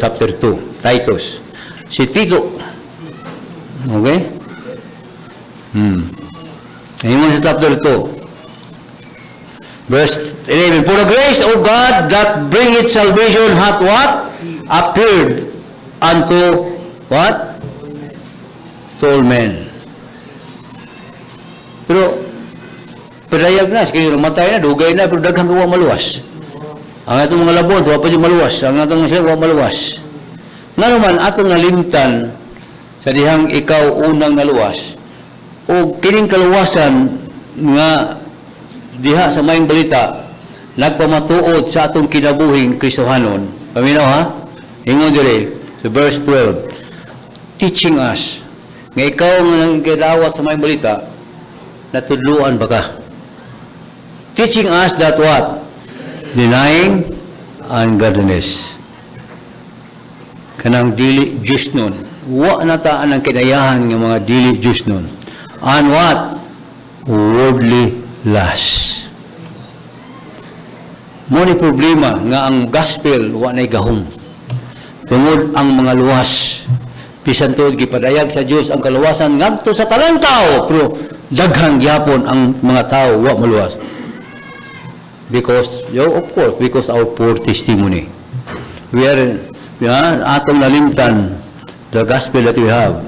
chapter 2, Titus. Si Tito. Okay? Ayun sa chapter 2. Verse 11, for the grace of God that bringeth salvation hath what? Appeared unto what? To all men. Pero, padayag na, sige, matay na, dugay na, pero daghang gawa maluwas. Ang atong mga labon, wala pa yung maluwas. Ang atong mga gawa maluwas. Nga naman, atong nalimtan, sa dihang ikaw unang naluwas, o kining kaluwasan nga diha sa mayong balita, nagpamatuod sa atong kinabuhing Kristohanon. Paminaw ha? Ingon dire, sa verse 12, teaching us, nga ikaw nga nagkadawat sa mayong balita, natudluan ba ka? Teaching us that what? Denying ungodliness. Kanang dili Diyos nun. Wa nataan ang kinayahan ng mga dili Diyos nun. And what? Worldly lust. Mo ni problema nga ang gospel wa nay gahom. Tungod ang mga luwas. Bisan tuod gipadayag sa Dios ang kaluwasan ngadto sa tanang tao, pero daghang gyapon ang mga tao wa maluwas. Because of course, because our poor testimony. We are atong nalimtan the gospel that we have.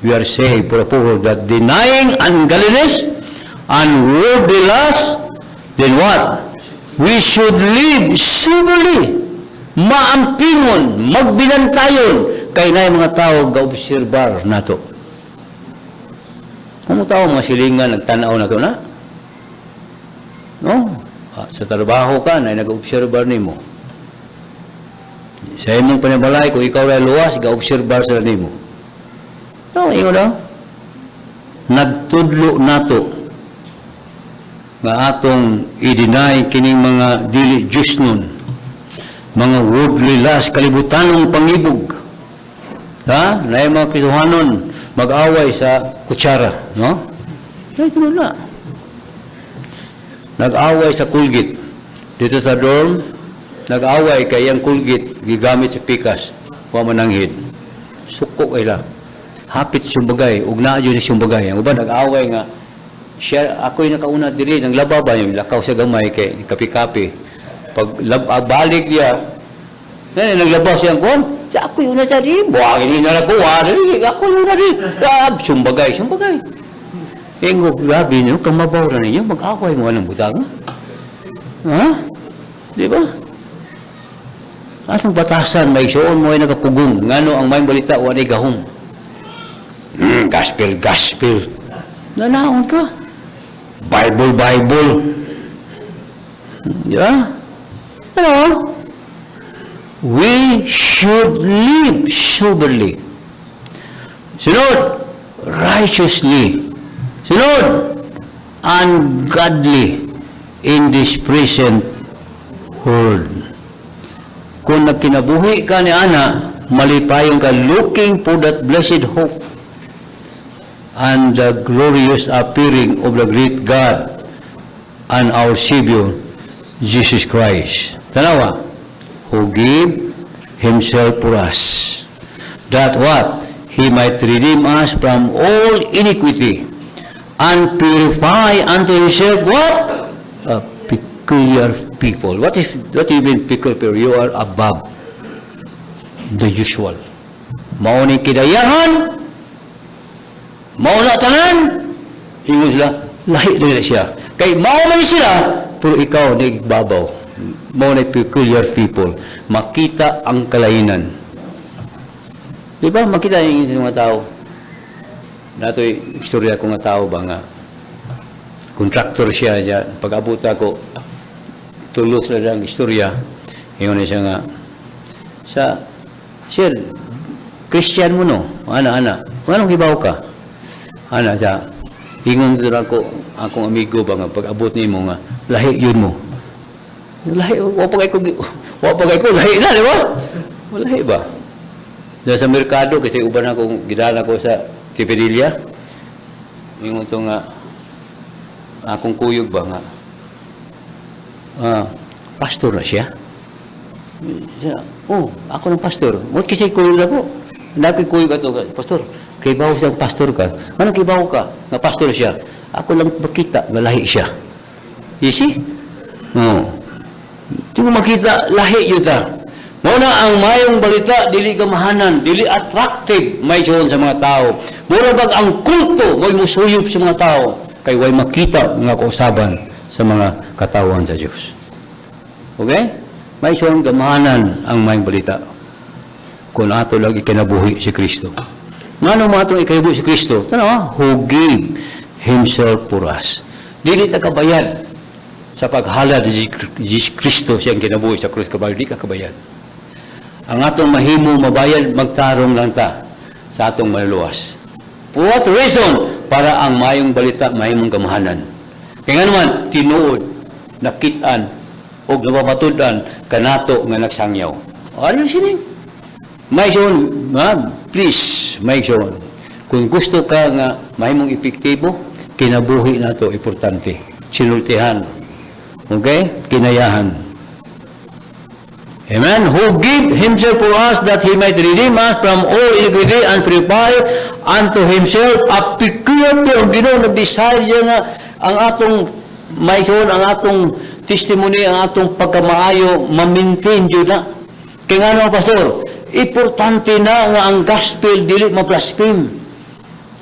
We are saved for a poor that denying ungodliness and worldly lust, then what? We should live soberly, maampingon, magbinantayon, kay na mga tao ga-obserbar nato. Kung tao mga silingan, nagtanaw na to na? No? Sa trabaho ka, na nag-obserbar ni mo. Sa imong panabalay, kung ikaw ay luwas, ga-obserbar sa ni mo. No, ingo daw. Nagtudlo nato nga atong i-deny kining mga dili Diyos nun, mga worldly lust, kalibutanong pangibog, ha? Na yung mga Kristohanon mag-away sa kutsara, no? Ito na. Nag-away sa kulgit. Dito sa dorm, nag-away kay ang kulgit gigamit sa pikas, wa mananghid. Sukok ay lang. Hapit siyang bagay, ugna yun siyang bagay. Ang iba nag-away nga, siya, ako'y nakauna diri, nang lababa yung lakaw sa gamay kay kapi-kapi. Pag balik niya, naglabaw siyang kuwan, ako'y una sa rin, buhangin na nakuha, ako'y una rin. Siyang bagay. Engo, grabe nyo, kamabaw na ninyo, mag-away mo ng butang. Ha? Di ba? Asang batasan, may suon mo ay nakapugong. Ngano ang may balita, wala gahong. Gospel. Nanaon ka. Bible. Yeah? Ano? We should live soberly. Sunod, righteously. Sunod, ungodly in this present world. Kung nagkinabuhi ka ni Ana, malipayon ka looking for that blessed hope and the glorious appearing of the great God and our Savior, Jesus Christ. Tanawa, who gave Himself for us, that what? He might redeem us from all iniquity and purify unto Himself what? A peculiar people. What do you mean peculiar? You are above the usual. Mauning kidayahan, mauna tanan, ingon sila, lahi na siya. Kay mauna sila, pero ikaw nagbabaw. Mauna peculiar people. Makita ang kalainan. Di ba? Makita yung mga tao. Nato'y istorya ko nga tao ba nga. Contractor siya dyan. Pag-abot ako, tulos na lang istorya. Ingon na siya nga, Sir, Christian mo no? Ana. Anong hibaw ka? Ana siya, ingon doon akong amigo ba nga, pag-abot niyo mo nga, lahi yun mo. Lahi, wapagay ko, lahi na, di ba? Lahi ba? Dahil sa merkado, kasi uban akong gidala ko sa Tipedilla, ingon to nga, akong kuyog ba nga, pastor na siya. Siya, oh, ako ng pastor. Mo kasi kuyo ako. Nakoy kuyo ka to, pastor. Kibaw siyang pastor ka. Ano kibaw ka? Na pastor siya. Ako lang makita, malahi siya. You see? Oh. Di mo makita, lahi yun ta. Muna ang mayong balita, dili gamahanan, dili attractive, may siyon sa mga tao. Muna bag ang kulto, may musuyop sa mga tao. Kay way makita nga kausaban sa mga katawan sa Diyos. Okay? May siyon gamahanan ang mayong balita. Kung ato lagi kinabuhi si Kristo. Ngano mo atong ikaibuhi si Kristo? Tanawa, who gave Himself for us. Dili ta kabayad sa paghalad ni Jesus Kristo siyang kinabuhi sa krus kabayo, di ka kabayad. Ang atong mahimo mabayad, magtarong lang ta sa atong maluluwas. For what reason? Para ang mayong balita, mahimong gamahanan. Kaya nga naman, tinuod, nakitaan, o napapatudan, kanato nga nagsangyaw. Ano sining? May siyon, please, may siyon. Kung gusto ka nga mahimong epektibo, kinabuhi na ito, importante. Sinultihan. Okay? Kinayahan. Amen? Who give Himself for us that He might redeem us from all iniquity and purify unto Himself a peculiar ang Ginoo nag-desire niya nga ang atong mayroon, ang atong testimony, ang atong pagkamaayo, ma-maintain yun na. Kaya nga naman, Pastor, importante na nga ang gospel dili ma-blaspheme.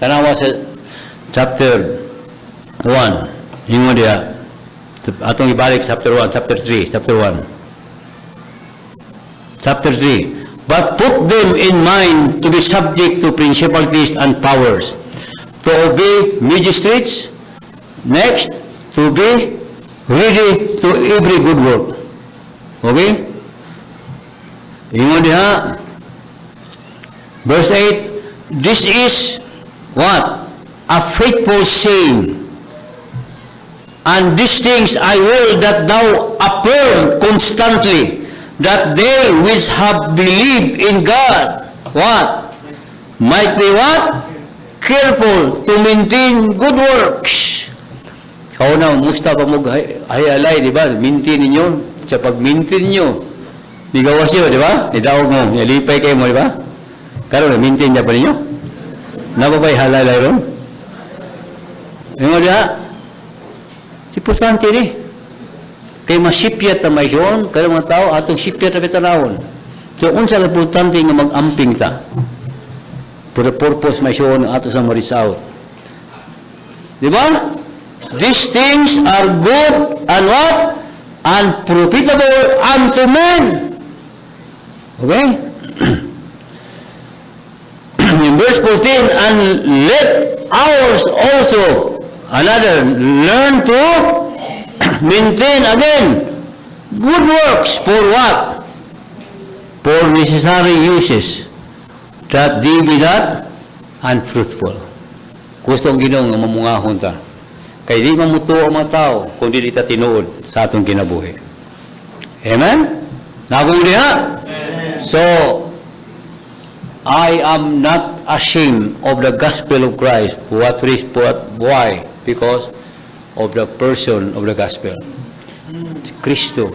Tanawa sa chapter 1. Yung mo diya. Atong ibalik chapter 1, chapter 3, chapter 1. Chapter 3. But put them in mind to be subject to principalities and powers, to obey magistrates, next, to be ready to every good work. Okay? Ingon diha. Verse 8, this is what? A faithful saying. And these things I will that thou affirm constantly, that they which have believed in God, what? Might be what? Careful to maintain good works. Kau na, musta pa mo hayalay, di ba? Maintain ninyo. Sa pag-maintain ninyo, digawas nyo, di ba? Idaog mo, nalipay kayo mo, di ba? Karoon, maintain niya pa ninyo? Napapay halalay ron? Yung diha, importante ni. Kaya masipyat na may yun, kaya mga tao, atong sipyat na bitanawon. So, unsa na importante nga mag-amping ta. For the purpose may yun, ato sa marisaw. Di ba? These things are good and what? And profitable unto men. Okay? In verse 14, and let ours also, another, learn to maintain again good works for what? For necessary uses, that they be not unfruitful. Gusto ang Ginoo nga mamungahon ta. Kaya di mamuto ang mga tao kung di ta tinuod sa atong kinabuhi. Amen? Nagong diha? So, I am not ashamed of the gospel of Christ. Why? Because of the person of the gospel. Kristo.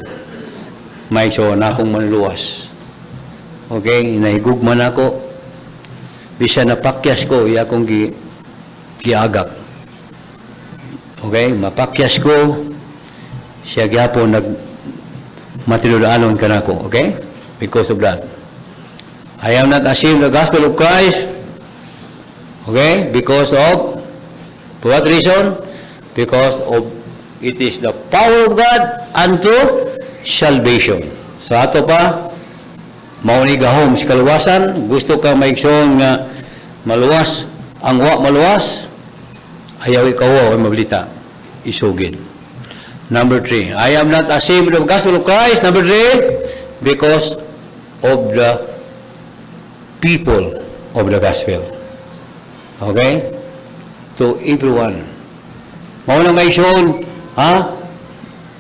May so na akong manluwas. Okay? Nahigugman ako. Bisa napakyas ko, iya akong giagak. Okay? Mapakyas ko, siya gyapon matinudaanon ka na ako. Okay? Because of that. I am not ashamed of the gospel of Christ. Okay? Because of, for what reason? Because of, it is the power of God unto salvation. So ato pa, maunigahom sa kaluwasan, gusto ka maigsoon nga maluwas, ang maluwas, ayaw ikaw ay mabalita, isugin. Number 3, I am not ashamed of the gospel of Christ. Number 3, because of the people of the gospel. Okay? To everyone. Mauna may siyon, ha?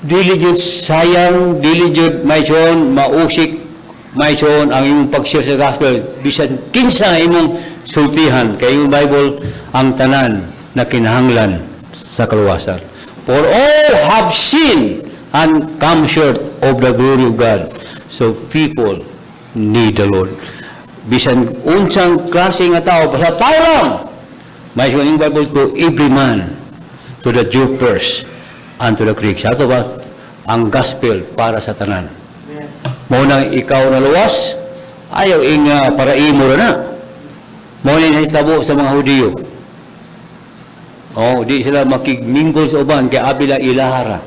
Dili jud sayang, dili jud may siyon, mausik, may siyon ang imong pag-share sa gospel. Bisan kinsa imong sultihan, kay yung Bible, ang tanan na kinahanglan sa kaluwasan. For all have sinned and come short of the glory of God. So people need the Lord. Bisan unsang klase nga tao, basta tao lang. May yung Bible to every man, to the Jew first, and to the Greek. Sa ito ba, ang gospel para sa tanan. Maunang ikaw na luwas, ayaw para imo na. Maunang hitabo sa mga Hudiyo. Di sila makigminggol sa uban, kaya abila ilahara.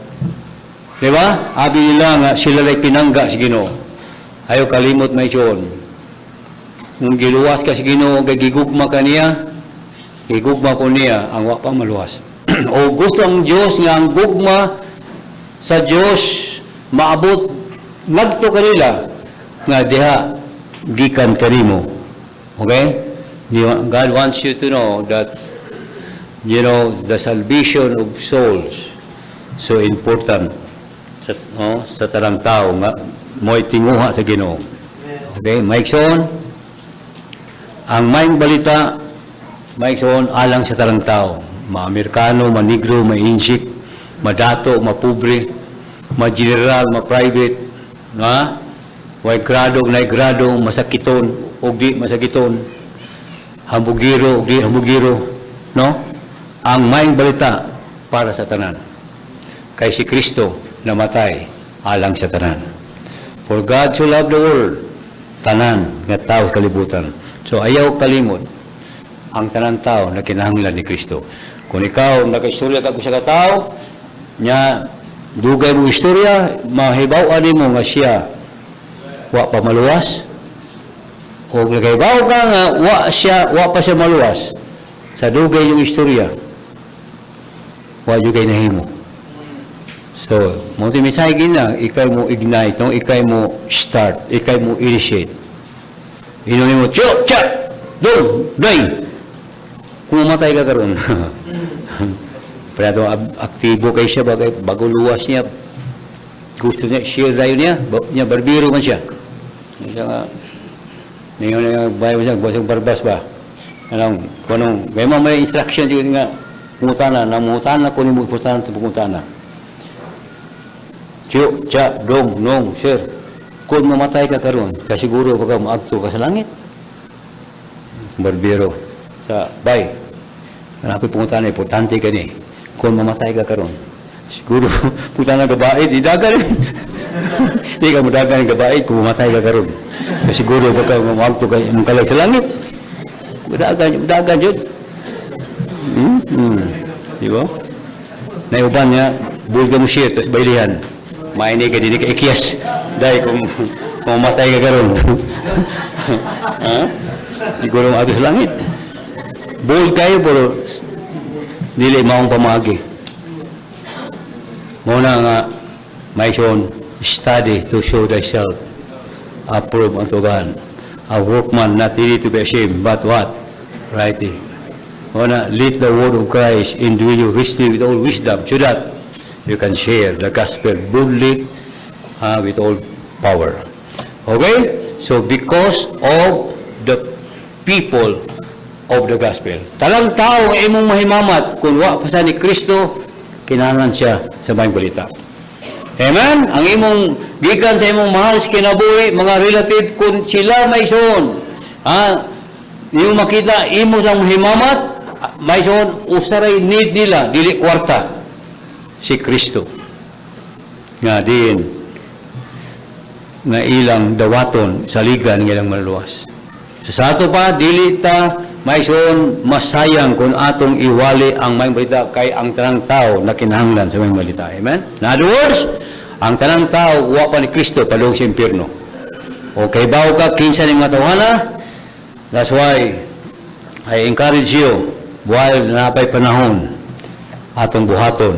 Diba? Abi nila nga, sila lay pinangga si Ginoo. Ayaw kalimot may siyon. Kung giluwas ka si Ginoo, kay gigugma ka niya, gigugma ko niya, ang wapang maluwas. O gusto ang Diyos nga ang gugma sa Diyos, maabot, nagto kanila, nga diha, gikan kanimo. Okay? God wants you to know that, the salvation of souls, so important sa tarang tao nga, mo'y tinguha sa Ginoo. Okay? Maikson, ang maing balita, maikson, alang sa tarang tao. Ma-Amerikano, ma-Negro, ma-Injik, ma-dato, ma-pobre, ma-general, ma-private, may grado, grado, masakiton, o di masakiton, hambugiro, di hambugiro, no? Ang maing balita para sa tanan. Kay si Kristo namatay alang sa tanan. For God so loved the world, tanan, nga tao kalibutan. So ayaw kalimot ang tanan tao na kinahanglan ni Kristo. Kung ikaw nakaistorya ka sa katao, nya dugay mo istorya, mahibaw-an mo nga siya wa pa maluwas. O naghibaw ka nga wa pa siya maluwas. Sa dugay yung istorya, wa yung kay nahimo. So, mo timisay gina, ikay mo ignite, no? Ikay mo start, ikay mo initiate. Inunin mo, chok, chak, dong, day. Kumatay ka karon. Pero aktibo kay siya, bago luwas niya, gusto niya, share tayo niya, barbiro man siya. Siya nga, ngayon nga, bayo siya, basang barbas ba? Kunong, may mga may instruction yun nga, mutana, kunin mo putana, putana. Chok, chak, dong, nong, sir. Kung mamatay ka karon, kasiguro pagka maagto ka sa langit. Barbero. Sa bay. Hanapin pungutan na, importante ka ni. Kung mamatay ka karon, siguro punta na gabaid, idagan. Hindi ka madagan ng gabaid kung mamatay ka karon. Siguro pagka maagto ka mangkalag sa langit. Madagan yun. Di ba? Naiuban niya, bulga mo siya, tapos bailihan. Mainig ka, hindi ka ikyas. Dahil kung mamatay ka karon. Siguro maato sa langit. Bold kayo, pero dili maong pamagi. Muna nga, may siyon, study to show thyself. Approve unto God. A workman not ready to be ashamed, but what? Righty. Muna, let the word of Christ indue you richly with all wisdom, so that you can share the gospel boldly with all power. Okay? So, because of the people of the gospel. Talang tao ang imong mahimamat kung wa pa sa ni Kristo, kinahanglan siya sa maayong balita. Amen? Ang imong gikan sa imong mahal sa kinabuhi, mga relative, kung sila may son, imong makita, imo sa mahimamat, may son, usaray need nila, dili kwarta, si Kristo. Nga din, nga ilang dawaton sa ligan ng ilang maluwas. Sa ato pa, dili ta may son masayang kung atong iwali ang may balita kay ang tanang tao na kinahanglan sa may balita. Amen? In other words, ang tanang tao, wa pa ni Kristo, palong sa impyerno. Okay, bago ka, kinsa ng mga tawhana, that's why I encourage you, while napay panahon, atong buhaton,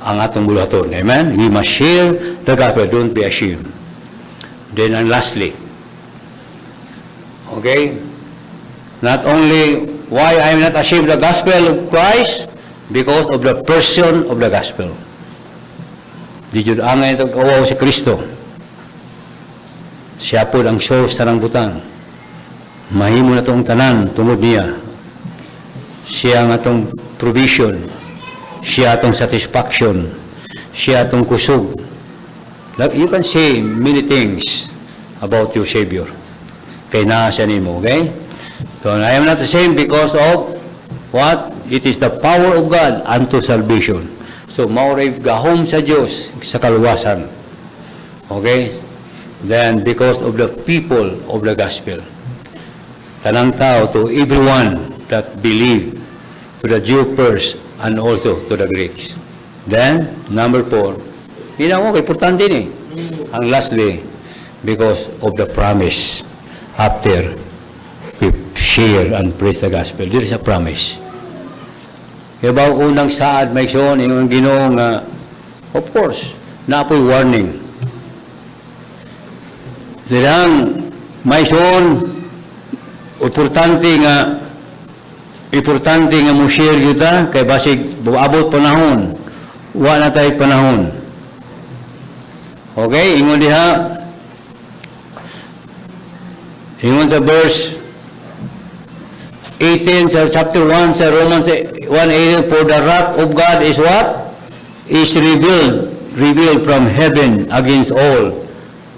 ang atong buhaton. Amen? We must share the gospel. Don't be ashamed. Then, and lastly, okay, not only why I am not ashamed of the gospel of Christ, because of the person of the gospel. Di jud angay itong kawaw si Kristo. Siya po ang source tanang butang. Mahimo na itong tanan tungod niya. Siya ang atong provision. Siya atong satisfaction. Siya atong kusog. You can say many things about your Savior. Kay naa siya nimo, okay? So, I am not the same because of what? It is the power of God unto salvation. So, mauray gahom sa Diyos sa kaluwasan. Okay? Then, because of the people of the gospel. Tanang tao, to everyone that believe, to the Jew first, and also to the Greeks. Then, number 4, yun importante ni. Ang lastly, because of the promise after we share and preach the gospel. There is a promise. Kaya ba unang saad may son, yung Ginoo nga, of course, naapoy warning. Silang may son, importante nga mo share kita, kay basig abot panahon, wala tayo panahon. Okay, ingon diha, ingon sa verse 18 sa chapter 1 sa Romans 1:18, for the wrath of God is what? Is revealed from heaven against all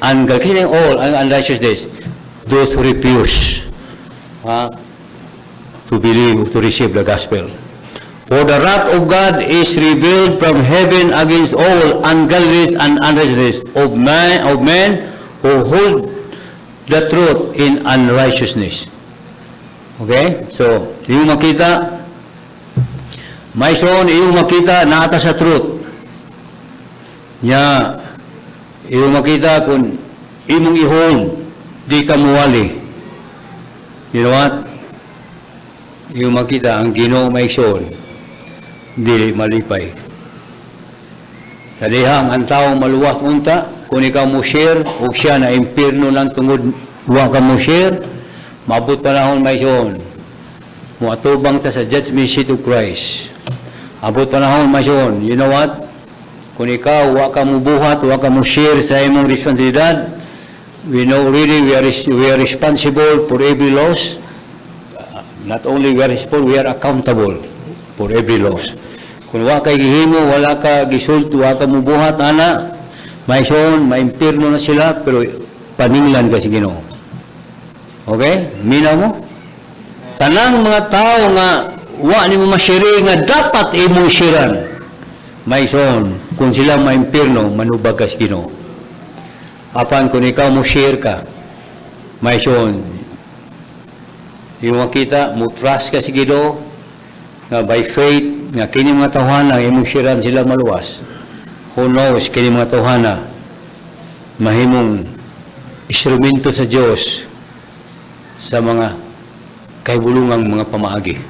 unrighteousness, those who refuse to believe, to receive the gospel. For the wrath of God is revealed from heaven against all ungodliness and unrighteousness of men who hold the truth in unrighteousness. Okay? So, yung makita, may son, yung makita, naata sa truth. Nya, yung makita kung imong i-hold, di ka muwali. You know what? Yung makita, ang Ginoo may son, dili malipay. Kadihang ang tao maluwas unta, kung ikaw mo share, o siya na impirno lang tungod, huwag ka mo share, mabot panahon may son. Muatubang ta sa judgment seat of Christ. Abot panahon may son. You know what? Kung ikaw, huwag ka mo buhat, huwag ka mo share sa imong responsibilidad, we know really we are responsible for every loss. Not only we are responsible, we are accountable for every loss. Kung wala kay gihimo, wala ka gisulto, wala ka mubuhat, ana, may son, may impirno na sila, pero paninglan ka si Ginoo. Okay? Minaw mo? Tanang mga tao nga, wala ni mo masyari nga dapat imo siran. May son, kung sila may impirno, manubag ka si Ginoo. Apan kung ikaw mo share ka, may son, yung makita, mo trust ka si Ginoo, nga by faith, nga kini mga tawhana imong siran sila maluwas. Who knows kini mga tawhana mahimong instrumento sa Dios sa mga kahibulungang mga pamaagi.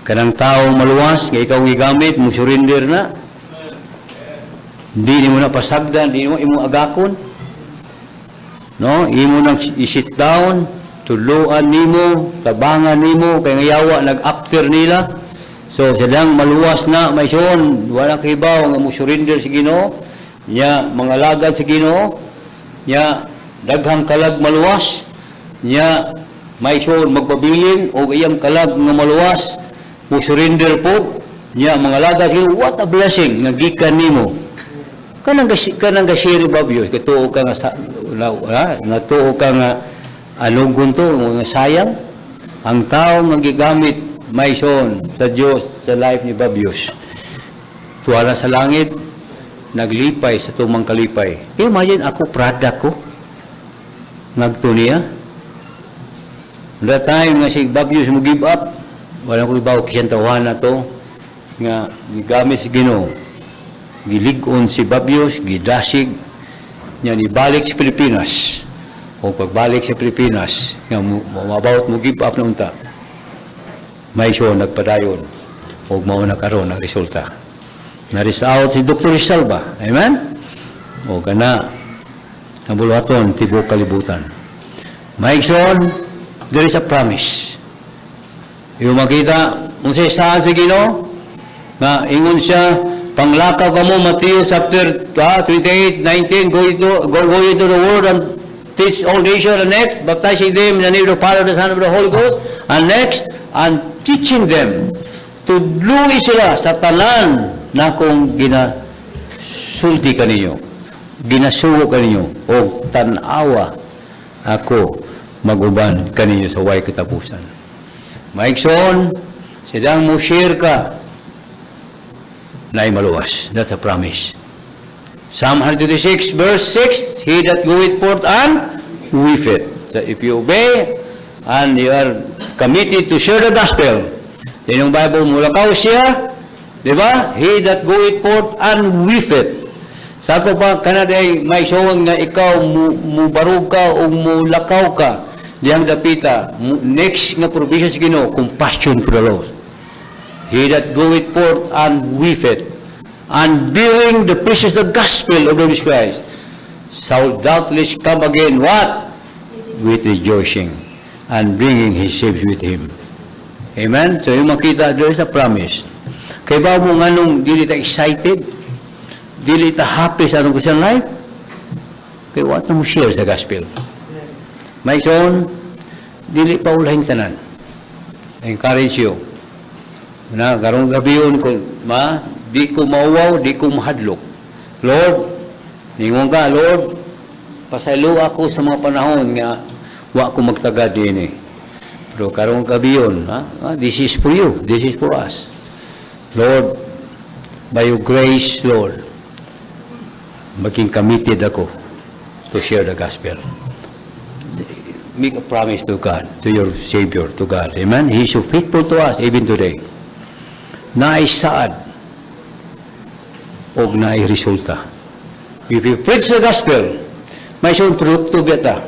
Kanang tao maluwas nga ikaw gigamit mo surrender na. Hindi mo na pasagdan, hindi mo imo agakon. No, imo nang i-sit down, tuluan nimo, tabangan nimo kay ngayawa nag-after nila. So, sadang maluwas na, may son, walang kibaw, nga mo surrender si Ginoo, niya, mga lagad si Ginoo, niya, daghang kalag maluwas, niya, may son, magpabilin, o iyang kalag nga maluwas, mo surrender po, niya, mga lagad si Ginoo, what a blessing, nga gikan nimo. Kanang gasiri babyo, katuo ka nga, natuo ka nga, anong gunto, nga sayang, ang tao nga gigamit, may son sa Diyos, sa life ni Babyos. Tuwala sa langit, naglipay sa tumang kalipay. Imagine ako, product ko, nagto niya. That time nga si Babyos mo give up, walang ko ibaw kisang tawahan na to, nga gigamit si Ginoo. Gilig-on si Babyos, gidasig, niya ibalik sa Pilipinas. O pagbalik sa Pilipinas, nga about mo give up na unta. May siya nagpadayon o mauna karon ang resulta. Na-result si Dr. Rizalba. Amen? O gana ang buluhaton, tibok kalibutan. May son, there is a promise. Yung makita, kung saan si Ginoo, na ingon siya, panglakaw ka mo, Matthew chapter 28:19, go into the world and teach all nations, and next, baptizing them in the name of the Father, the Son, of the Holy Ghost, and next, and teaching them to luwi sila sa tanan na kung ginasulti kaninyo. ginasugo kaninyo o tanawa ako maguban kaninyo sa way katapusan. Maigsoon, sidang mo share ka na maluwas. That's a promise. Psalm 126 verse 6, he that goeth forth and weepeth. So if you obey and you are committed to share the gospel, then yung Bible, mulakaw siya, di ba? He that goeth forth and weepeth. Sa ako pa, kanaday may sawang nga ikaw mubarog ka o mulakaw ka, diyang dapita, next nga provision sa Ginoo, compassion for the lost. He that goeth forth and weepeth, and bearing the precious gospel of the Lord Jesus Christ, shall doubtless come again, what? With rejoicing, and bringing his sheep with him. Amen? So yung makita, there is a promise. Kaya ba mo nga nung dili ta excited? Dili ta happy sa atong Christian life? Kaya what na mo share sa gospel? May son, dili pa ulahing tanan. Encourage you. Na, karong gabi yun, di ko mauwaw, di ko mahadlok. Lord, ningon ka, Lord, pasaylo ako sa mga panahon nga wa ko magtagad din eh. Pero karong gabi yun, this is for you, this is for us. Lord, by your grace, Lord, maging committed ako to share the gospel. Make a promise to God, to your Savior, to God. Amen? He is so faithful to us even today. Naisaad o nai-resulta. If you preach the gospel, may siyang produkto biyata.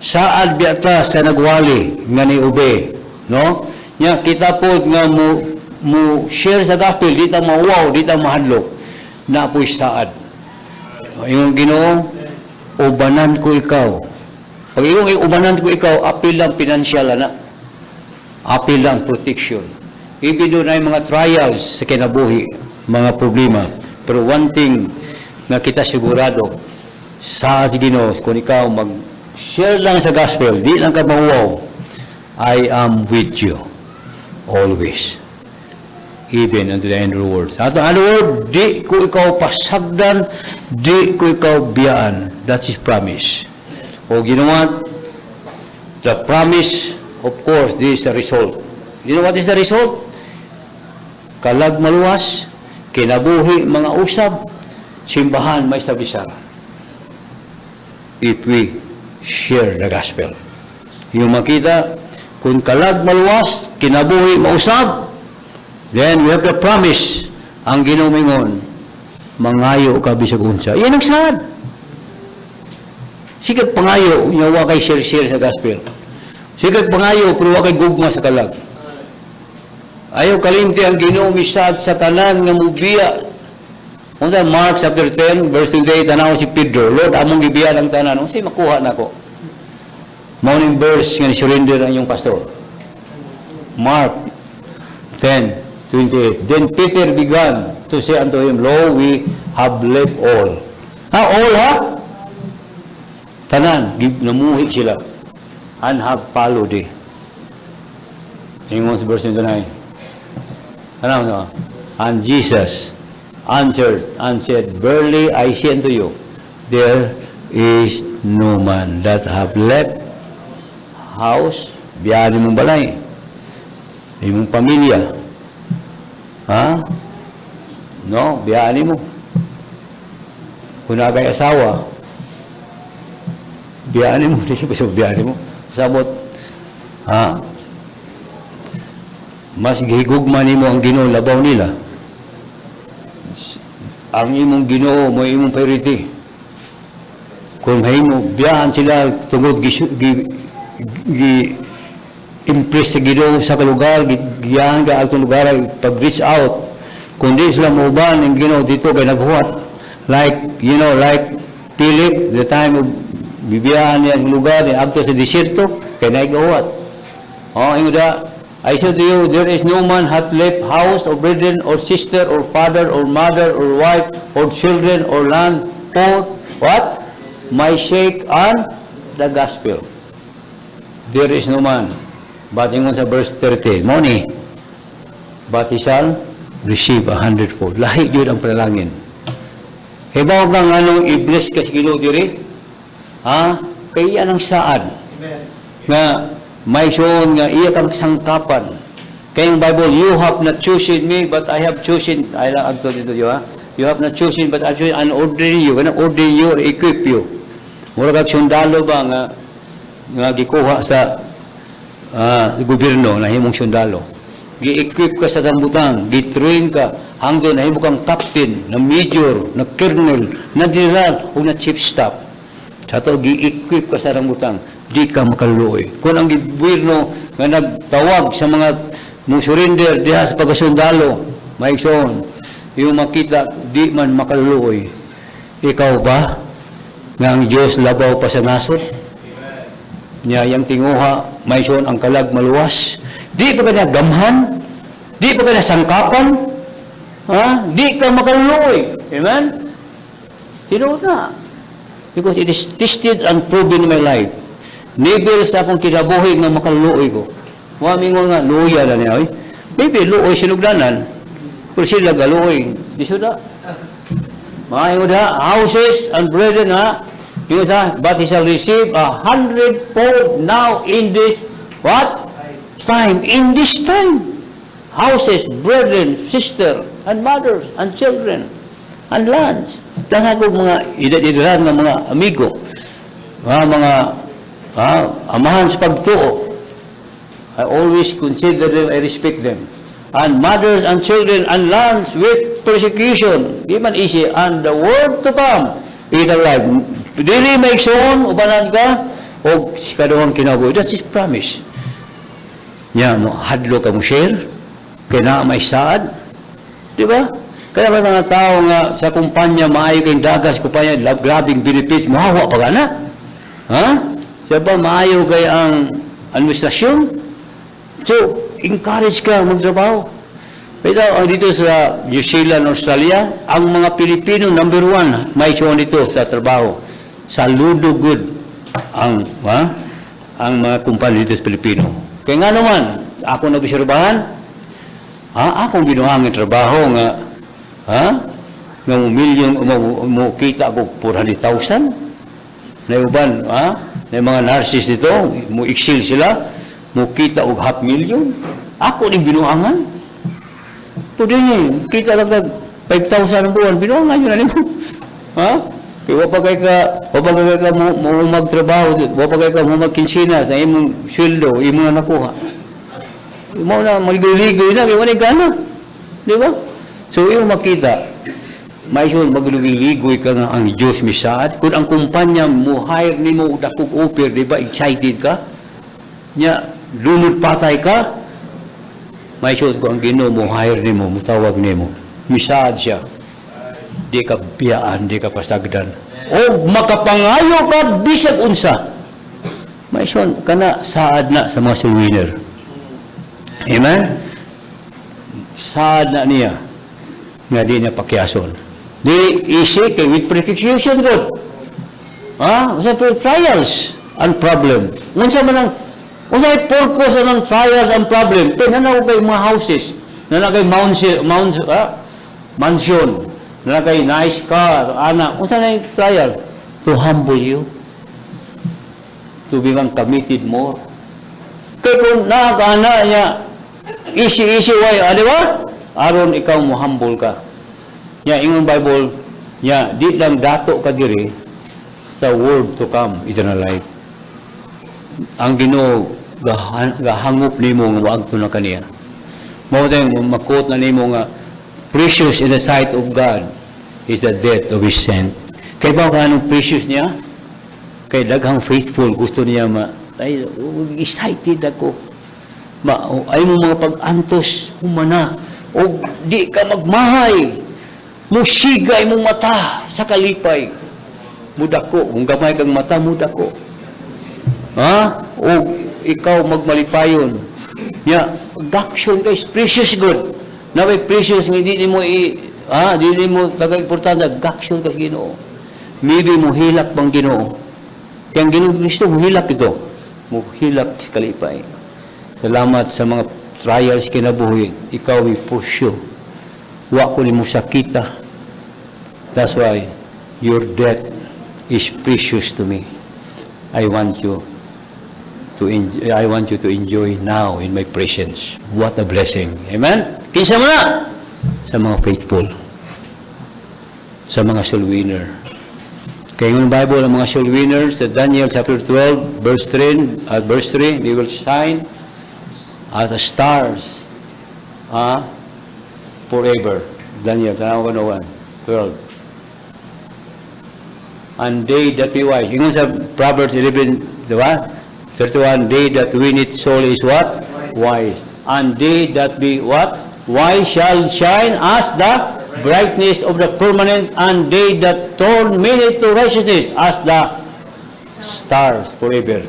Saad biyata sa nagwali nga ni ube. No? Nya, kita po nga mo share sa gospel, di ta mauwaw, di ta mahadlok. Na po'y saad. Yung Ginoo, ubanan ko ikaw. Pag yung ubanan ko ikaw, apil lang pinansyal na. Apil lang protection. Even doon ay mga trials sa kinabuhi, mga problema. Pero one thing na kita sigurado, sa Ginoo, kung ikaw mag-share lang sa gospel, di lang ka mauwaw, I am with you always, even unto the end of the world. Sa other word, di ko ikaw pasagdan, di ko ikaw biyaan. That's His promise. O ginawa, the promise, of course, this is the result. You know what is the result? Kalag maluwas, kinabuhi, mga usab, simbahan may establisar. If we share the gospel. Yung makita, kung kalag maluwas, kinabuhi, mausab, then we have the promise, ang ginumingon, mangayo ka bisag unsa. Yan ang sad. Sikat pangayo, yawa kay share-share sa gospel. Sikat pangayo, pero wa kay gugma sa kalag. Ayaw kalimti ang Ginoo misad sa tanan nga mubiya. Kung sa Mark chapter 10, verse 28, tanaw si Pedro, Lord, among gibiya lang tanan. Kung sa'yo makuha na ko. Morning verse nga ni-surrender ang iyong pastor. Mark 10:28. Then Peter began to say unto him, Lo, we have left all. All ha? Tanan, namuhi sila. And have followed thee. Ingon sa verse 29. Ano? And Jesus answered and said, Verily I say unto you, there is no man that have left house, biyahe mong balay, imong pamilya, no, biyahe mo. Kung nagay asawa, biyahe mo, di siya biyahe mo. Sabot, mas gihigugma nimo ang Ginoo labaw nila. Ang imong Ginoo mo imong priority. Kung haymo biyahan sila tungod impress sa Ginoo sa lugar, giyahan ka atong lugar pag-reach out. Kung di sila mauban ang Ginoo dito kay naghuwat. Like, like Philip, the time of bibiyahan niya ang lugar ni abto sa desierto kay nagahuwat. Ingon I say to you, there is no man hath left house or brethren or sister or father or mother or wife or children or land for what? My sake and the gospel. There is no man. But ingon sa verse 30, money, but he shall receive 100-fold. Lahi yun ang panalangin. Hibaw kang anong i-bless ka sa Ginoo diri? Ha? Kaya ang saad. Nga may suon nga iya kang sangkapan. Kaya yung Bible, you have not chosen me, but I have chosen. Ay lang agto dito yo ha. You have not chosen, but I have chosen and ordain you. Kana ordain you or equip you. Mura kag sundalo ba nga gikuha sa gobyerno na himong sundalo. Gi-equip ka sa tambutang, gi-train ka, hanggang na himo kang captain, na major, na colonel, na general, o na chief staff. Sa to, gi-equip ka sa tambutang, di ka makaluoy. Kung ang gobyerno nga nagtawag sa mga surrender diha sa pagkasundalo, maigsoon, yung makita, di man makaluoy. Ikaw ba, nga ang Diyos labaw pa sa nasod? Niya yung tinguha, maigsoon ang kalag maluwas. Di pa ka na gamhan? Di pa ka na sangkapan? Ha? Di ka makaluoy. Amen? Sino na? Because it is tested and proven in my life. Never sa akong kinabuhi nga makaluoy ko. Wami nga luya na niya. Maybe luoy sinugdanan. Pero sila galuoy. Di suda. Mga da, houses and brethren ha. Yung sa, but he shall receive 100-fold now in this, what? Time. In this time. Houses, brethren, sister, and mothers, and children, and lands. Dahil ako mga edad-edad ng mga amigo, mga amahan sa pagtuo, I always consider them, I respect them. And mothers and children and lands with persecution, di man easy, and the word to come, eternal life. Dili may iksoon, ubanan ka, o kaduhang kinabuhi. That's his promise. Nya mo hadlo ka mo share kay na may saad, di ba? Kaya ba nga tao nga sa kumpanya maayo kay dagas kumpanya grabing benefits mo hawa pa gana? Ha? Siya ba maayo kay ang administrasyon? So encourage ka magtrabaho. Pero dito sa New Zealand, Australia, ang mga Pilipino number 1 may suon dito sa trabaho. Saludo good ang mga kumpanya dito sa Pilipino. Kaya nga naman, ako nag-obserbahan, akong binuhang trabaho nga, nga mo kita ako 400,000. Na uban, na mga nurses dito, mo excel sila, mo kita og 500,000. Ako ni binuhangan. Ito din kita lang 5,000 ang buwan, binuhangan yun na nimo. Kaya wapagay ka mo magtrabaho, wapagay ka mo magkinsinas na imong sweldo, imong na nakuha. Mo na magligoy na, kaya wala gana. Di ba? So, yung makita, may siya magligoy ka nga ang Diyos misaad. Kung ang kumpanya mo, hire ni mo, dakog offer, di ba, excited ka? Nya, lumod patay ka, may siya kung ang Ginoo mo, hire ni mo, mutawag ni mo, misaad siya. Di ka biyaan, di ka pasagdan. O makapangayo ka, bisag unsa. May son, kana saad na sa mga soul winner. Amen? Saad na niya. Nga di niya pakyason. Di easy kay with persecution good. Sa trials and problem. Unsa man ang purpose ng trials and problem? Tinanaw kay mga houses. Nanakay mansion. Na kay nice car, anak, kung saan na yung trial? To humble you. To become committed more. Kaya kung nakakana niya, easy way, di ba? Aron ikaw mo humble ka. Nya, ingon Bible, nya, di lang dato ka diri sa word to come, eternal life. Ang Ginoo gahangop nimo nga wag to na kaniya. Mao tayong makot na nimo nga precious in the sight of God is the death of His saint. Kaya ba anong precious niya? Kaya daghang faithful, gusto niya excited ako. Ay mo mga pag-antos, humana, o di ka magmahay, musigay mong mata sa kalipay. Mudako, kung gamay kang mata, mudako. O ikaw magmalipayon. Gaksyon guys, precious good. Na may precious nga hindi mo tagay-importante, gaksyon ka Ginoo. Maybe mo hilak bang Ginoo. Kaya ang Ginoo Kristo, mo hilak ito. Mo hilak sa kalipay. Salamat sa mga trials kinabuhi. Ikaw ay pursue. Wa ko ni mo sakita. That's why your death is precious to me. I want you to enjoy now in my presence. What a blessing. Amen? Kinsa mo na? Sa mga faithful. Sa mga soul winner. Kaya yung Bible, ang mga soul winners, sa Daniel chapter 12, verse 3, they will shine as stars forever. Daniel, tanaw ko 12. And they that be wise. Yung sa Proverbs 11, diba? 31, they that win its soul is what? Wise. And they that be what? Wise shall shine as the brightness of the firmament, and they that turn many to righteousness as the stars forever.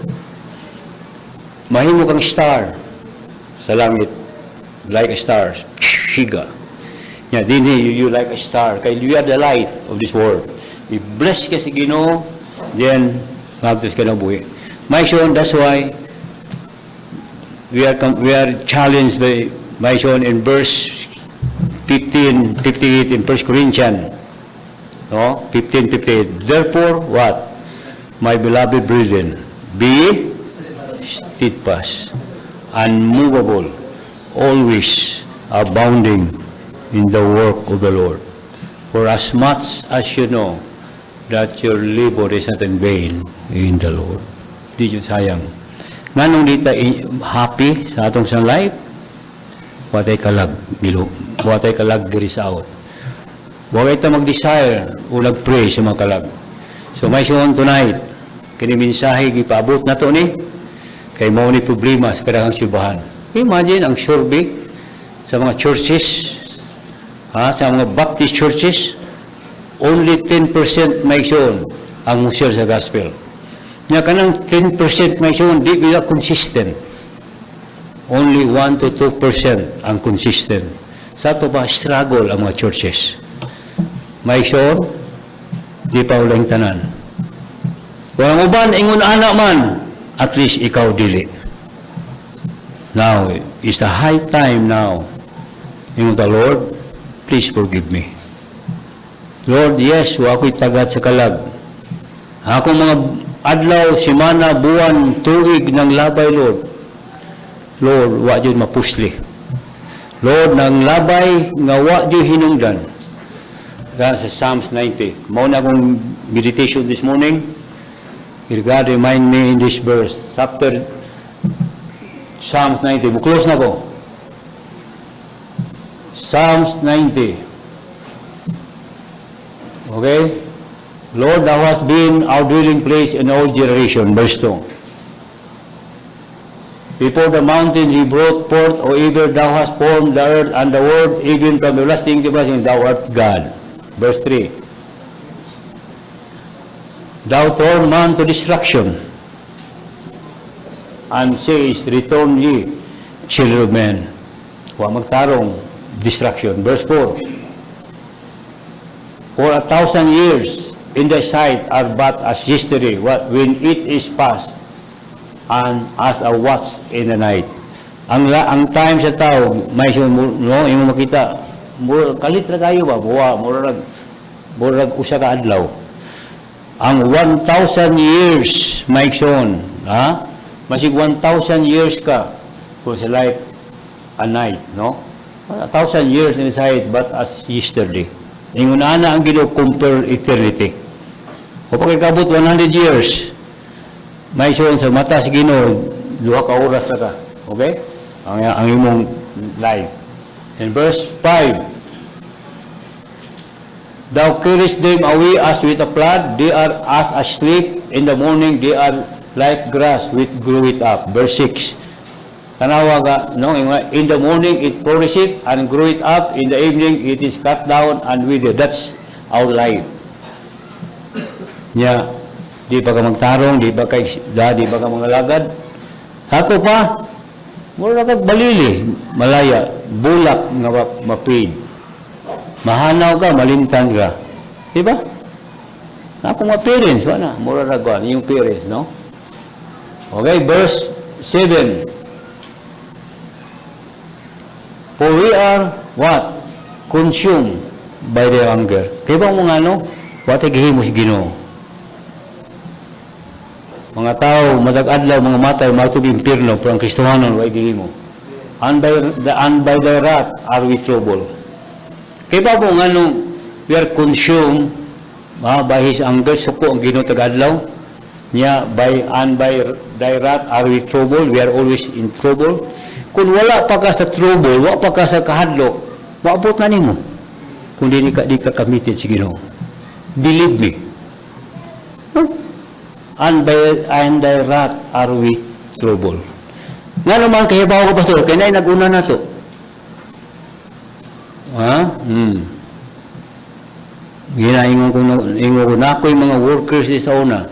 Mahimo kang star sa langit, like a star. Shiga. Yeah, din you like a star. Kaya you are the light of this world. I-bless ka sa Ginoo, then magtos ka na buhi. My son, that's why we are challenged by my son in verse 58 in 1 Corinthians. No? 15:58. Therefore, what? My beloved brethren, be steadfast, unmovable, always abounding in the work of the Lord. For as much as you know that your labor is not in vain in the Lord. Di yun sayang. Nganong di ta happy sa atong sa life? Watay kalag, gilo. Watay kalag diri sa out. Wagay ta mag-desire o nag-pray sa mga kalag. So may suon tonight, kini mensahe gipaabot na to ni, kay mao ni problema sa kadahang simbahan. Imagine ang survey sa mga churches, sa mga Baptist churches, only 10% may suon ang musir sa gospel. Nga kanang 10% may suon, di bila consistent. Only 1 to 2% ang consistent. Sa ito ba, struggle ang mga churches. May suon, di pa ulang tanan. Kung ang uban, ingon anak man, at least ikaw dili. Now, is the high time now. Ingon the Lord, please forgive me. Lord, yes, wa ako'y tagad sa kalag. Akong mga adlaw, simana, buwan, tuig ng labay, Lord. Lord, wa dyan mapusli. Lord, ng labay, nga wa dyan hinungdan. Sa Psalms 90. Mauna akong meditation this morning. God remind me in this verse. Chapter Psalms 90. Buklose na ko. Psalms 90. Okay? Lord, thou hast been our dwelling place in all generation. Verse 2. Before the mountains he brought forth, or ever thou hast formed the earth and the world, even from everlasting to everlasting, thou art God. Verse 3. Thou turn man to destruction, and sayest, return ye, children of men. Huwag magtarong, destruction. Verse 4. For 1,000 years in thy sight are but as yesterday, when it is past, and as a watch in the night. Ang time sa tao, may no, yung makita, kalit na tayo ba? Murag usa ka adlaw. Ang 1,000 years, may son, masig 1,000 years ka, for sa life, a night, no? 1,000 years in the sight, but as yesterday. Ingon ana ang Ginoo compare eternity. O pagkabot 100 years, may suon sa mata sa Ginoo, 2 ka oras na ka. Okay? Ang imong life. In verse 5, thou carriest them away as with a flood, they are as asleep, in the morning they are like grass which groweth up. Verse 6, tanawa ka, no? In the morning it flourisheth and groweth up, in the evening it is cut down and withered. That's our life. Yeah. Di ba ka magtarong, di ba ka mangalagad. Sato pa, mura ka balili, malaya, bulak nga mapid. Mahanaw ka, malintan ka. Di ba? Ako mga parents, wala, mura na ka, yung parents, no? Okay, verse 7. For we are what? Consumed by the hunger. Kaya ba mga ano? Wa tay gihimo si Ginoo. Mga tao matag adlaw mga matay matug impierno pero ang Kristohanon wa gihimo. And by the wrath are we troubled. Kay ba po nga nung we are consumed by His anger, suko ang Ginoo tagadlaw niya, by thy wrath are we troubled, we are always in trouble. Kung wala pa ka sa trouble, wala pa ka sa kahadlok, maabot na nimo. Kung di ka committed si Ginoo. Believe me. No? And thy wrath are we troubled. Nga naman kahibaw ko, Pastor, kaya na nag-una na to. Ha? Ginaingon ko na ako'y mga workers sa una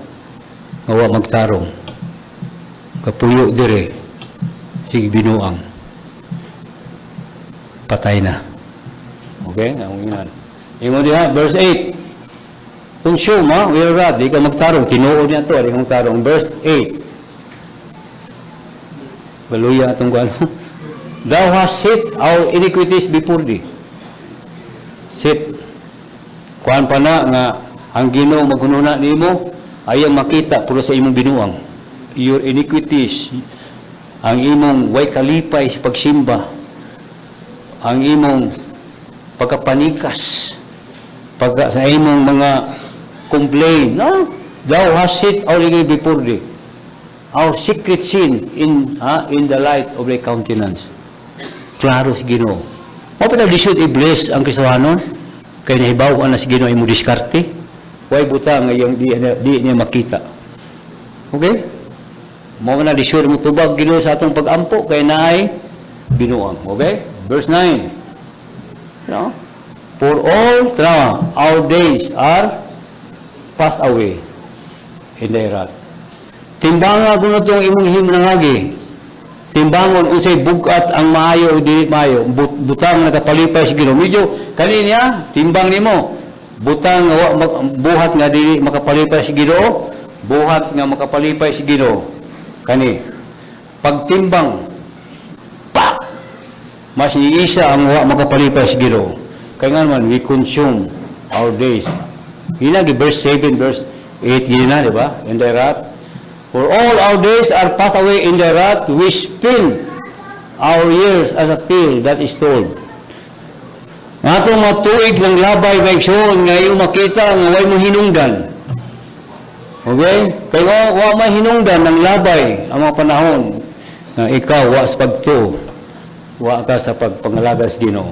nga wa magtarong. Kapuyo dire. Sige binuang. Patay na. Okay? Ingon diha, verse 8. Consume, ha? We are wrath. Di ka magtarong. Tinuod niya to. Di ka magtarong. Verse 8. Baluya itong ano. Thou hast set our iniquities before thee. Set. Kuhan pa na nga ang Ginoo maghununa nimo ayang makita puro sa imong binuang. Your iniquities, ang imong way kalipay sa pagsimba, ang imong pagkapanikas, sa imong mga complain. No? Thou hast set our iniquities before thee. Our secret sin in the light of thy countenance. Klaro si Ginoo. Mo pa di should i-bless ang Kristohanon kay nahibaw na si Ginoo imo diskarte. Way buta nga yung di niya makita. Okay? Mo na di sure mo tubag Ginoo sa atong pag-ampo kay naay binuang. Okay? Verse 9. No? For all our days are passed away in thy wrath. Timbangan ko na itong imong himnangagi. Timbangon, unsay bugat ang maayo o dili maayo. Butang nakapalipay si Ginoo. Medyo, kaninya, timbang nimo. Butang, buhat nga dili makapalipay si Ginoo. Buhat nga makapalipay si Ginoo. Kani. Pagtimbang, pa! Mas iisa ang makapalipay si Ginoo. Kaya nga naman, we consume our days. Hinagi, verse 7, verse 8, yun na, di ba? In the wrath. For all our days are passed away in the wrath, we spend our years as a field that is told. Nga itong matuig ng labay, maigsoon, ngayon makita nga way mo hinungdan. Okay? Kaya wa may hinungdan ng labay ang mga panahon na ikaw, wa sa pagto, wa ka sa pagpangalaga sa Ginoo.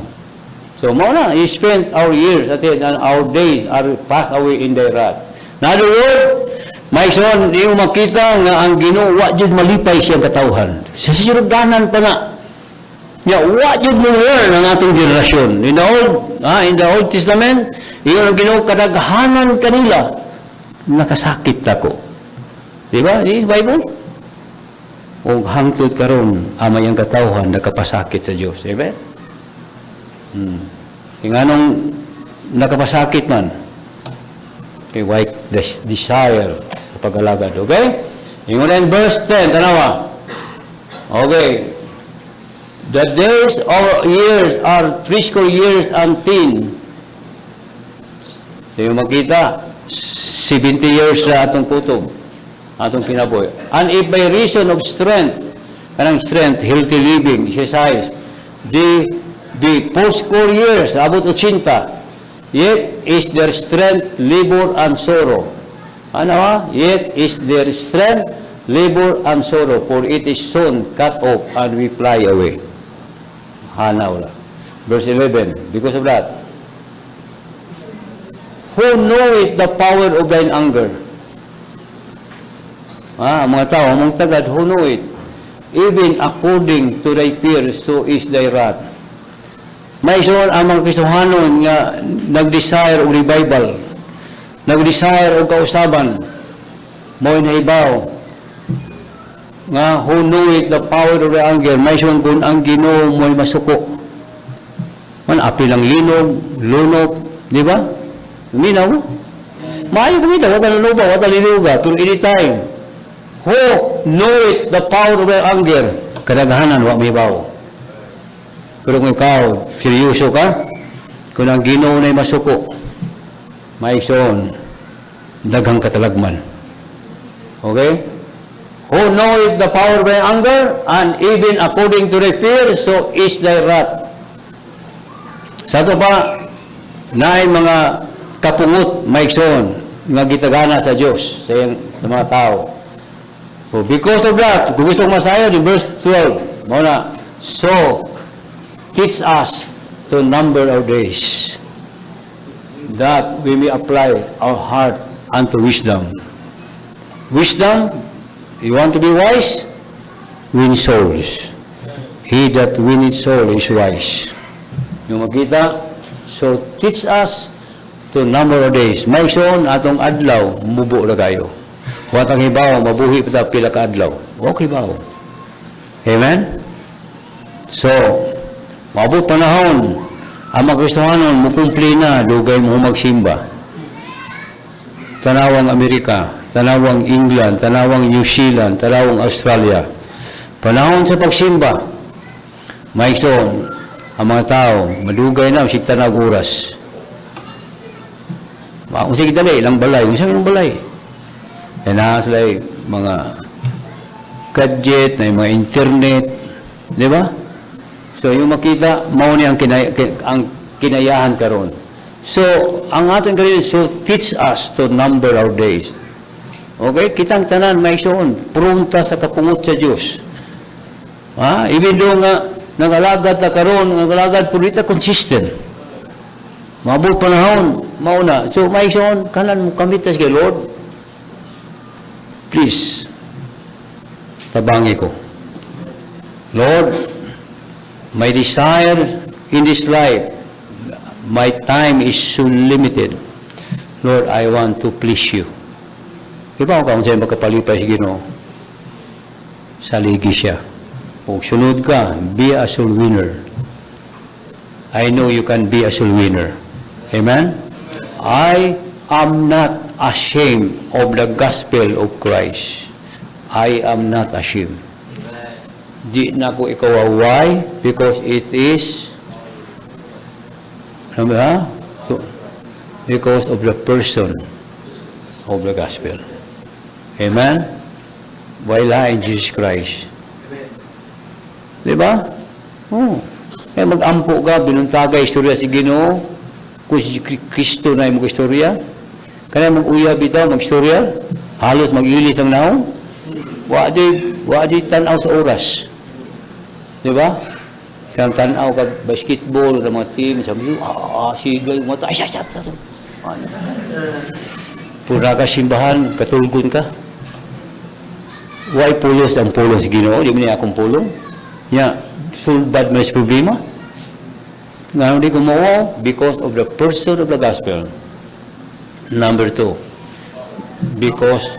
So, mauna, you spend our years at it, and our days are passed away in the wrath. In other words, may son, di mo makita nga ang Ginoo wa jud malipay siyang katawhan. Sa sirugdanan pa na. Ya, wa jud mo learn ang atong generasyon. In the Old Testament, iyon ang Ginoo kadaghanan kanila nakasakit ako. Di ba? Di Bible? O hangtod karon amay ang katawhan nakapasakit sa Dios. Di ba? Nganong nakapasakit man. Kay white desire pag-alagad. Okay? Yung in verse 10, tanawa. Okay. The days or years are 30 years and 10. So yung makita, 70 years sa atong kutob, atong kinaboy. And if by reason of strength, kanang strength, healthy living, exercise, the post-score years, abot 80, yet is their strength, labor, and sorrow. Yet is their strength, labor, and sorrow, for it is soon cut off, and we fly away. Hanaw lang. Verse 11, because of that. Who knoweth the power of thine anger? Mga tao, mga tagad, who know it? Even according to thy fear, so is thy wrath. May isoon ang mga Kristohanon nga nag-desire o revival, nag-desire o kausaban, mo'y naibaw, nga who knoweth the power of the anger, may isoon kung ang Ginoo mo'y masuko. Man, apil ang linog, lunok, di ba? Minaw. Maayo kumita, wata naluba, wata linuga, pero anytime, who knoweth the power of the anger, kadaghanan, wak may baw. Pero kung ikaw, seryoso ka, kung ang Ginoo na'y masuko, maigsoon, daghang katalagman. Okay? Who knoweth the power by anger, and even according to their fear, so is their wrath. Sa ito pa, naay mga kapungot, maigsoon, nga gitagana sa Diyos, sa mga tao. So, because of that, kung gusto kong masaya, di verse 12, muna, so, teach us to number our days, that we may apply our heart unto wisdom. Wisdom, you want to be wise? Win souls. He that winneth soul is wise. Yung makita, so teach us to number our days. May son, atong adlaw, mubo na kayo. Watang hibaw, mabuhi pa pila ka adlaw. Okay ba? Amen? So, mabot panahon, ang maggustuhanon, mukumpli na, dugay mo magsimba. Tanawang Amerika, tanawang England, tanawang New Zealand, tanawang Australia. Panahon sa pagsimba, maigsoon, ang mga tao, madugay na, sig tanag oras. Kung sige dali, ilang balay, kung saan ilang balay. Yan na sila mga gadget, na mga internet, di ba? So, yung makita, mauni ang kinayahan karon. So, ang ating karin, so teach us to number our days. Okay? Kitang tanan, may soon, prunta sa kapungot sa Diyos. Even though nga, nagalagad na karon, nagalagad po dito, consistent. Mabot panahon, mauna. So, may soon, kanan mo kamitas kay Lord. Please, tabangi ko. Lord, my desire in this life, my time is so limited. Lord, I want to please you. Diba kung sa'yo magkapalipay si Ginoo? Saligi siya. Kung sunod ka, be a soul winner. I know you can be a soul winner. Amen? I am not ashamed of the gospel of Christ. I am not ashamed. Di na ko ikaw why? Because it is because of the person of the gospel. Amen? Wala in Jesus Christ. Diba? Eh mag-ampo ka, binuntagay istorya si Ginoo, kung si Kristo na yung mag-istorya, kaya mag-uya bitaw, mag-istorya, halos mag-ilis ang naong, wadi tanaw sa oras. Diba? Kaya tanaw ka basketball, sa mga team, sabi mo, sigay, ay, siya, pura ka simbahan, katulgon ka. Why pulos ang pulos Ginoo? Di mo niya akong pulong? Yeah, sulbad mo sa problema. Ngayon di ko mawaw, because of the person of the gospel. Number 2, because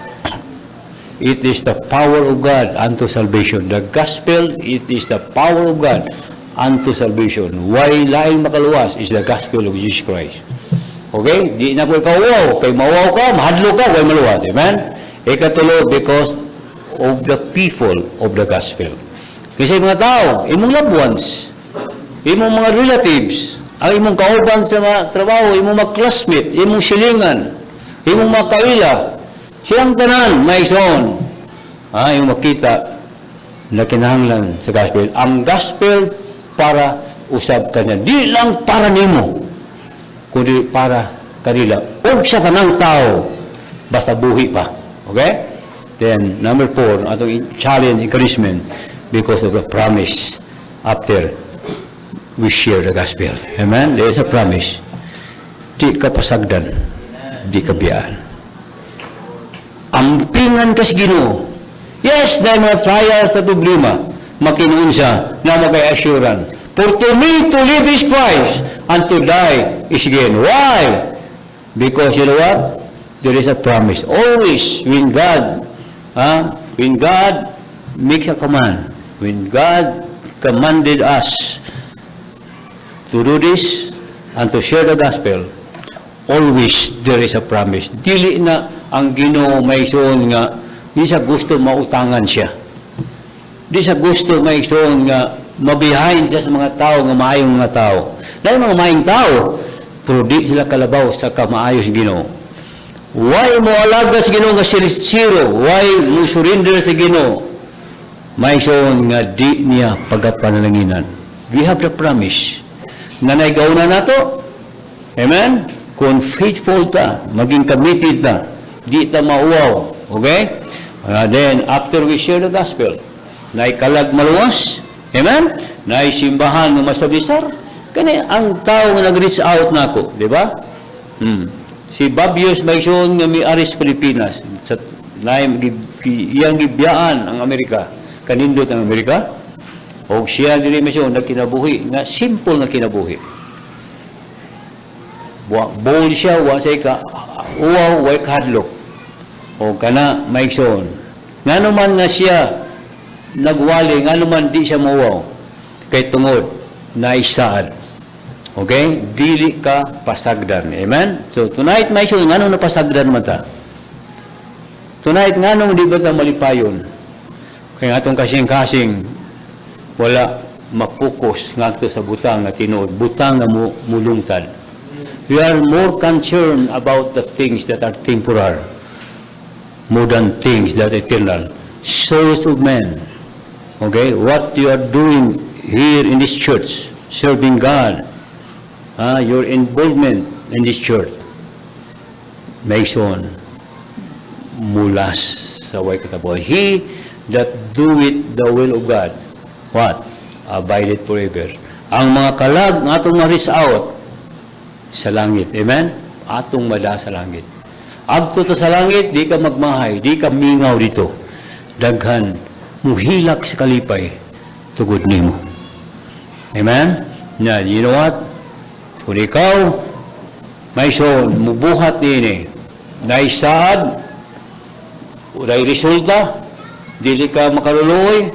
it is the power of God unto salvation. The gospel, it is the power of God unto salvation. Why laing makaluwas is the gospel of Jesus Christ. Okay? Di na ko ikaw wow. Kay mawaw ka, mahadlo ka, why maluwas. Amen? Ikatulo, because of the people of the gospel. Kasi mga tao, imong loved ones, imong mga relatives, ang imong kauban sa mga trabaho, imong mga classmate, imong silingan, imong mga kaila, silang tanan, may son. Yung makita na kinahanglan sa gospel. Ang gospel para usab kanya. Di lang para nimo, kundi para kanila. O sa tanang tao, basta buhi pa. Okay? Then, number 4, atong challenge, encouragement, because of the promise after we share the gospel. Amen? There is a promise. Di ka pasagdan. Di ka biyaan. Ampingan ka sa Ginoo. Yes, dahil mga trials na problema, makinuun siya na magay-assurance. For to me to live is Christ, and to die is gain. Why? Because you know what? There is a promise. Always, when God makes a command, when God commanded us to do this and to share the gospel, always there is a promise. Dili na ang Ginoo may isuon nga di sa gusto mautangan siya. Di sa gusto may isuon nga mabihayin siya sa mga tao nga maayong mga tao. Dahil mga maayong tao, pero di sila kalabaw sa kamaayos Ginoo. Why mo alaga sa Ginoo nga siro? Why mo surrender sa Ginoo? May son nga di niya pagat panalanginan. We have the promise. Nga naigauna nato. Amen? Kung faithful ta, maging committed ta, di ta mauwaw. Okay? Then, after we share the gospel, naikalag maluwas. Amen? Naisimbahan ng masabisar. Kani ang tao nga nag-reach out nako, di ba? Si Babios Baison nga may-ari sa Pilipinas, sa iyang gibiyaan ang Amerika, kanindot ang Amerika, o siya dili masyon na kinabuhi, nga simple na kinabuhi. Bold siya, wasay ka, uwaw, way kahadlok. O kana, maison. Nga naman nga siya, nagwali, nga naman di siya mauwaw. Kay tungod, naisaad. Okay? Dili ka pasagdan. Amen? So, tonight, maison, nga nung napasagdan mata. Tonight, nga nung di ba ta malipayon? Kaya atong kasing-kasing, wala mapokus nga ito sa butang na tinuod. Butang na mulungtad. We are more concerned about the things that are temporal more than things that are eternal. Souls of men. Okay? What you are doing here in this church, serving God, your involvement in this church, makes on mulas sa way kataboy. He that doeth the will of God, what? Abideth forever. Ang mga kalag ng atong ma-reach out sa langit. Amen? Atong mada sa langit. Abto to sa langit, di ka magmahay, di ka mingaw dito. Daghan, muhilak sa kalipay, tugod nimo. Amen? Now, you know what? Kung ikaw, may son, mubuhat nini, naisaad, uray resulta, dili ka makaluluoy,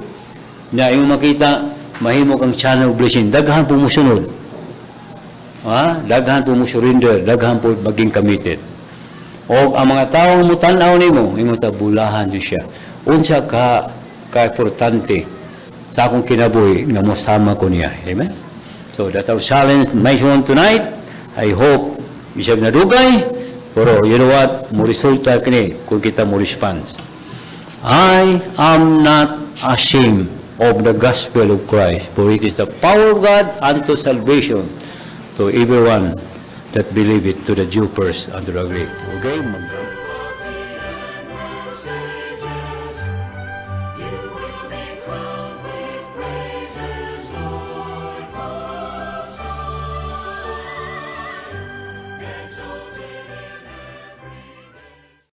na yung makita, mahimo kang channel of blessing. Daghan po mo sunod. Daghan po mo surrender, daghan po maging committed. O ang mga taong mutanaw nimo, imo tabulahan di siya. Unsa ka importante sa akong kinabuhi nga mosama ko niya. Amen? So that's our challenge mission tonight. I hope isag nadugay, pero you know what? Mo resulta kini kung kita mo response. I am not ashamed of the gospel of Christ, for it is the power of God unto salvation to everyone that believe it, to the Jew first and to the Greek. Okay?